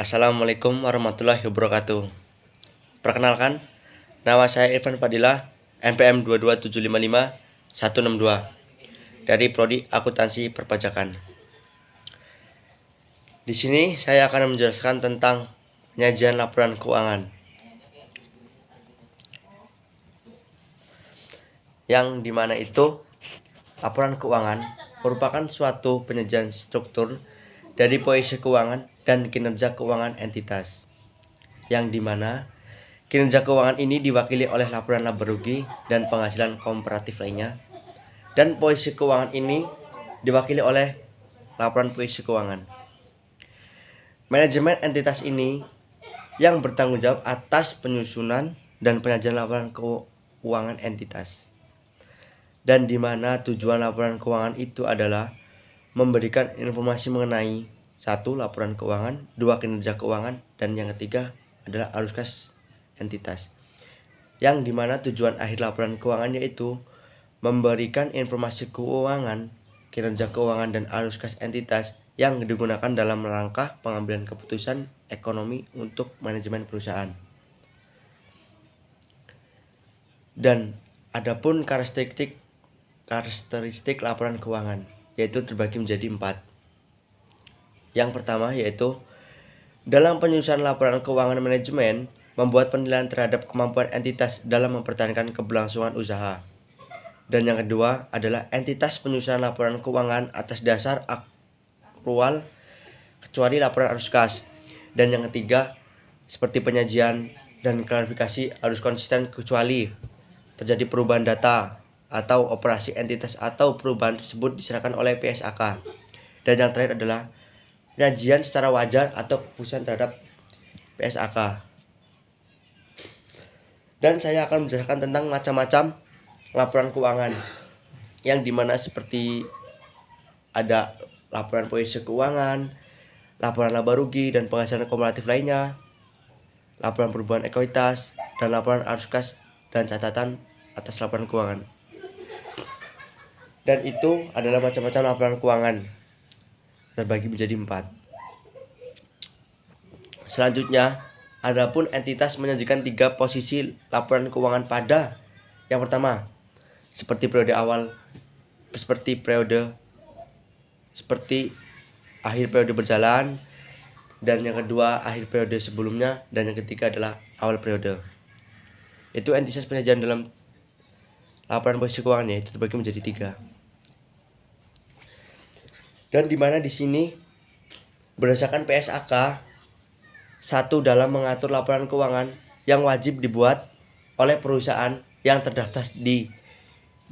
Assalamualaikum warahmatullahi wabarakatuh. Perkenalkan, nama saya Irfan Fadilah, NPM 22755-162 dari Prodi Akuntansi Perpajakan. Di sini saya akan menjelaskan tentang penyajian laporan keuangan. Yang dimana itu laporan keuangan merupakan suatu penyajian struktur dari posisi keuangan dan kinerja keuangan entitas. Yang dimana kinerja keuangan ini diwakili oleh laporan laba rugi dan penghasilan komparatif lainnya. Dan posisi keuangan ini diwakili oleh laporan posisi keuangan. Manajemen entitas ini yang bertanggung jawab atas penyusunan dan penyajian laporan keuangan entitas. Dan di mana tujuan laporan keuangan itu adalah memberikan informasi mengenai 1. Laporan keuangan, 2. Kinerja keuangan, dan yang ketiga adalah arus kas entitas. Yang dimana tujuan akhir laporan keuangan yaitu memberikan informasi keuangan, kinerja keuangan, dan arus kas entitas yang digunakan dalam rangka pengambilan keputusan ekonomi untuk manajemen perusahaan. Dan adapun karakteristik laporan keuangan yaitu terbagi menjadi 4. Yang pertama yaitu dalam penyusunan laporan keuangan manajemen membuat penilaian terhadap kemampuan entitas dalam mempertahankan keberlangsungan usaha. Dan yang kedua adalah entitas penyusunan laporan keuangan atas dasar akrual kecuali laporan arus kas. Dan yang ketiga seperti penyajian dan klarifikasi harus konsisten kecuali terjadi perubahan data atau operasi entitas atau perubahan tersebut diserahkan oleh PSAK. Dan yang terakhir adalah penyajian secara wajar atau keputusan terhadap PSAK. Dan saya akan menjelaskan tentang macam-macam laporan keuangan yang dimana seperti ada laporan posisi keuangan, laporan laba rugi dan penghasilan kumulatif lainnya, laporan perubahan ekuitas, dan laporan arus kas dan catatan atas laporan keuangan. Dan itu adalah macam-macam laporan keuangan terbagi menjadi 4. Selanjutnya, adapun entitas menyajikan 3 posisi laporan keuangan pada yang pertama, seperti akhir periode berjalan, dan yang kedua akhir periode sebelumnya, dan yang ketiga adalah awal periode. Itu entitas penyajian dalam laporan posisi keuangannya itu terbagi menjadi 3. Dan dimana di sini berdasarkan PSAK 1 dalam mengatur laporan keuangan yang wajib dibuat oleh perusahaan yang terdaftar di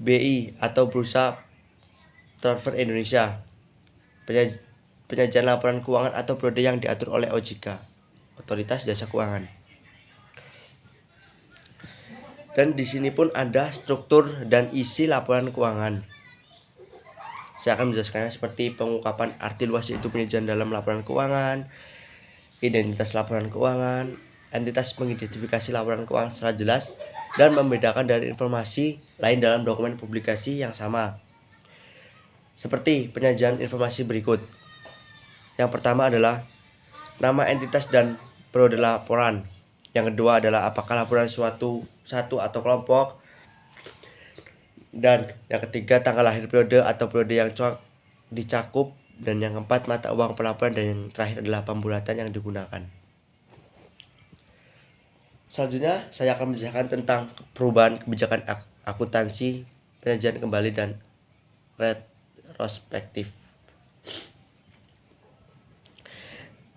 BI atau Bursa Transfer Indonesia. Penyajian laporan keuangan atau periode yang diatur oleh OJK, Otoritas Jasa Keuangan. Dan di sini pun ada struktur dan isi laporan keuangan. Saya akan menjelaskannya seperti pengungkapan arti luas yaitu penyajian dalam laporan keuangan, identitas laporan keuangan, entitas mengidentifikasi laporan keuangan secara jelas dan membedakan dari informasi lain dalam dokumen publikasi yang sama. Seperti penyajian informasi berikut. Yang pertama adalah nama entitas dan periode laporan. Yang kedua adalah apakah laporan satu atau kelompok. Dan yang ketiga tanggal lahir periode atau periode yang dicakup. Dan yang keempat mata uang pelaporan. Dan yang terakhir adalah pembulatan yang digunakan. Selanjutnya saya akan menjelaskan tentang perubahan kebijakan akuntansi, penyajian kembali, dan retrospektif.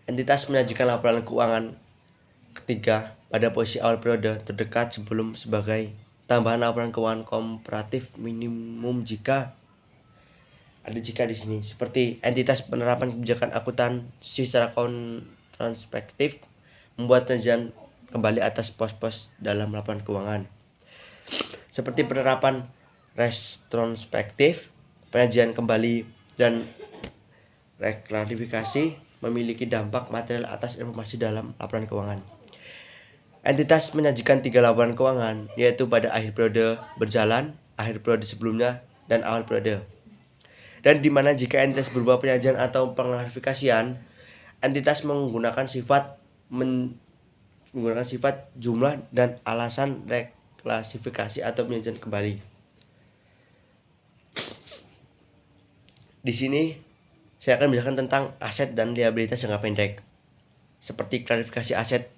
Entitas menyajikan laporan keuangan ketiga pada posisi awal periode terdekat sebelum sebagai tambahan laporan keuangan komparatif minimum jika di sini seperti entitas penerapan kebijakan akuntansi secara retrospektif membuat penyajian kembali atas pos-pos dalam laporan keuangan. Seperti penerapan retrospektif, penyajian kembali, dan reklarifikasi memiliki dampak material atas informasi dalam laporan keuangan. Entitas menyajikan 3 laporan keuangan, yaitu pada akhir periode berjalan, akhir periode sebelumnya, dan awal periode. Dan dimana jika entitas berubah penyajian atau penglarifikasian, entitas menggunakan sifat jumlah dan alasan reklasifikasi atau peninjauan kembali. Di sini saya akan menjelaskan tentang aset dan liabilitas jangka pendek. Seperti klarifikasi aset,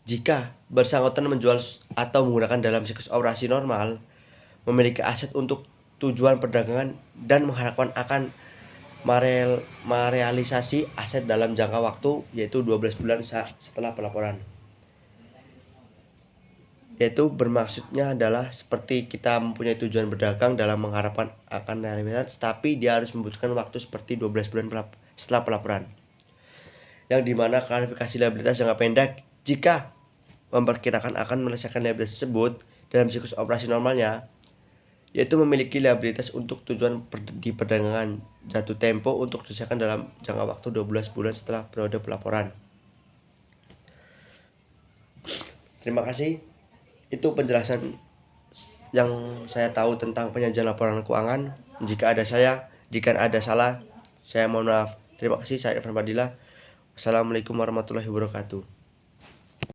jika bersangkutan menjual atau menggunakan dalam siklus operasi normal, memiliki aset untuk tujuan perdagangan dan mengharapkan akan merealisasi aset dalam jangka waktu yaitu 12 bulan setelah pelaporan. Yaitu bermaksudnya adalah seperti kita mempunyai tujuan berdagang dalam mengharapkan akan realisasi, tapi dia harus membutuhkan waktu seperti 12 bulan setelah pelaporan. Yang dimana klarifikasi liabilitas jangka pendek, jika memperkirakan akan menyelesaikan liabilitas tersebut dalam siklus operasi normalnya, yaitu memiliki liabilitas untuk tujuan di perdagangan jatuh tempo untuk diselesaikan dalam jangka waktu 12 bulan setelah periode pelaporan. Terima kasih. Itu penjelasan yang saya tahu tentang penyajian laporan keuangan. Jika ada salah, saya mohon maaf. Terima kasih. Saya Irfan Fadilah. Wassalamualaikum warahmatullahi wabarakatuh.